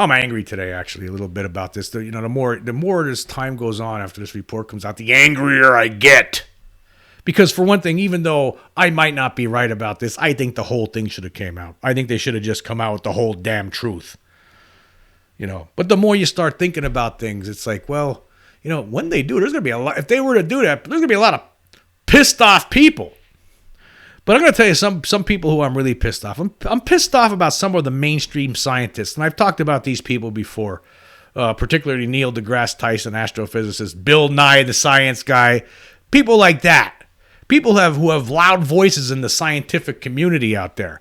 I'm angry today, actually, a little bit about this. The more this time goes on after this report comes out, the angrier I get. Because for one thing, even though I might not be right about this, I think the whole thing should have came out. I think they should have just come out with the whole damn truth. But the more you start thinking about things, it's like, well, when they do, there's going to be a lot. If they were to do that, there's going to be a lot of pissed off people. But I'm going to tell you some people who I'm really pissed off. I'm pissed off about some of the mainstream scientists, and I've talked about these people before, particularly Neil deGrasse Tyson, astrophysicist, Bill Nye, the science guy, people like that. People who have loud voices in the scientific community out there.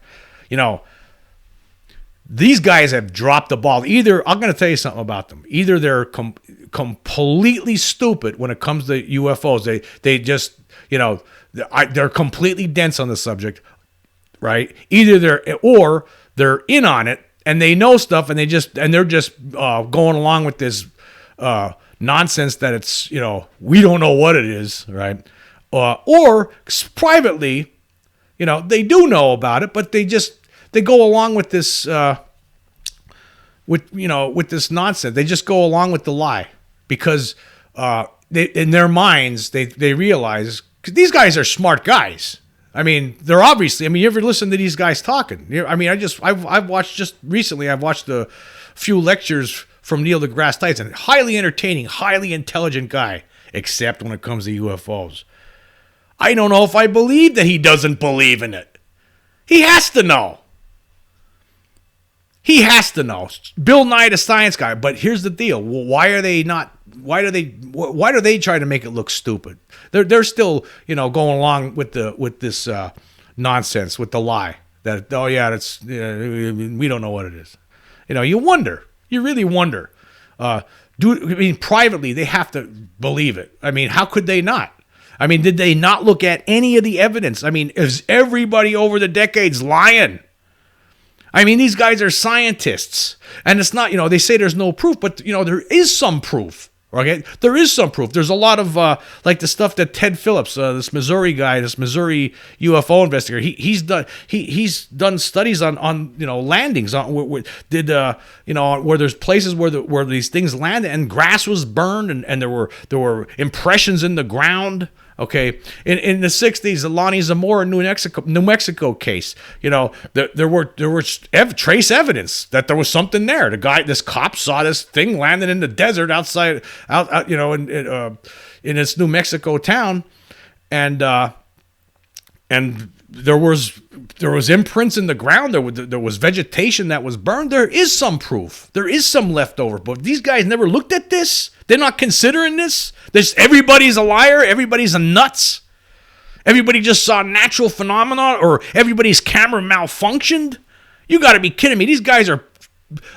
These guys have dropped the ball. Either, I'm going to tell you something about them. Either they're completely stupid when it comes to UFOs. They just, they're completely dense on the subject, right? Either they're in on it and they know stuff and they're just going along with this nonsense that it's, we don't know what it is, right? Or privately, they do know about it, but they go along with this, with this nonsense. They just go along with the lie because in their minds they realize, because these guys are smart guys. I mean, they're obviously. I mean, you ever listen to these guys talking? I mean, I've watched just recently. I've watched a few lectures from Neil deGrasse Tyson. Highly entertaining, highly intelligent guy, except when it comes to UFOs. I don't know if I believe that he doesn't believe in it. He has to know. He has to know. Bill Nye, the science guy. But here's the deal. Well, why are they not? Why do they try to make it look stupid? They're still, going along with this nonsense, with the lie that that's we don't know what it is. You wonder. You really wonder. Privately they have to believe it. I mean, how could they not? I mean, did they not look at any of the evidence? I mean, is everybody over the decades lying? I mean, these guys are scientists. And it's not, they say there's no proof, but, there is some proof. Okay? There is some proof. There's a lot of, like the stuff that Ted Phillips, this Missouri guy, this Missouri UFO investigator, he's done studies on landings, where there's places where these things landed and grass was burned and there were impressions in the ground. Okay, in the 60s, the Lonnie Zamora New Mexico case, there were trace evidence that there was something there. This cop saw this thing landing in the desert outside, in this New Mexico town, and there was imprints in the ground. There was vegetation that was burned. There is some proof. There is some leftover. But these guys never looked at this. They're not considering this. Everybody's a liar. Everybody's a nuts. Everybody just saw natural phenomena, or everybody's camera malfunctioned. You got to be kidding me. These guys are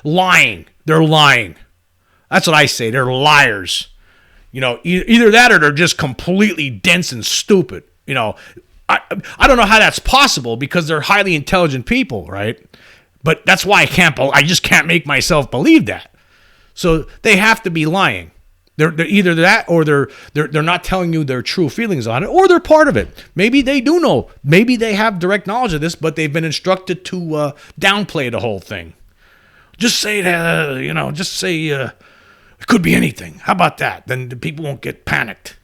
lying. They're lying. That's what I say. They're liars. Either that or they're just completely dense and stupid. I don't know how that's possible because they're highly intelligent people, right? But that's why I just can't make myself believe that. So they have to be lying. They're either that or they're not telling you their true feelings on it, or they're part of it. Maybe they do know. Maybe they have direct knowledge of this, but they've been instructed to downplay the whole thing. Just say that, it could be anything. How about that? Then the people won't get panicked.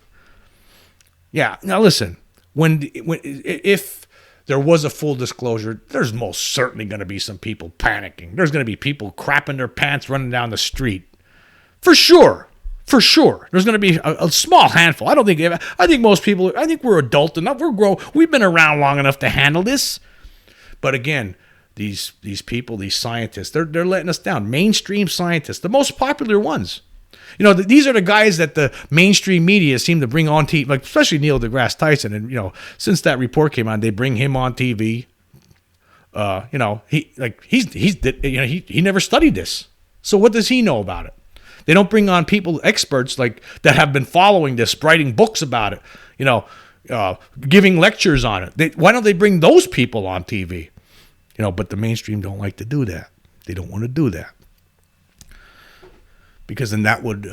Yeah. Now listen. If there was a full disclosure, there's most certainly going to be some people panicking. There's going to be people crapping their pants running down the street. For sure. There's going to be a small handful. I think most people, we're adult enough. We're grown. We've been around long enough to handle this. But again, these people, these scientists, they're letting us down. Mainstream scientists, the most popular ones. These are the guys that the mainstream media seem to bring on TV, like especially Neil deGrasse Tyson. And since that report came on, they bring him on TV. He never studied this, so what does he know about it? They don't bring on experts like that have been following this, writing books about it, giving lectures on it. Why don't they bring those people on TV? But the mainstream don't like to do that. They don't want to do that. Because then that would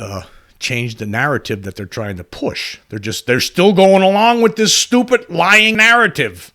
change the narrative that they're trying to push. They're still going along with this stupid lying narrative.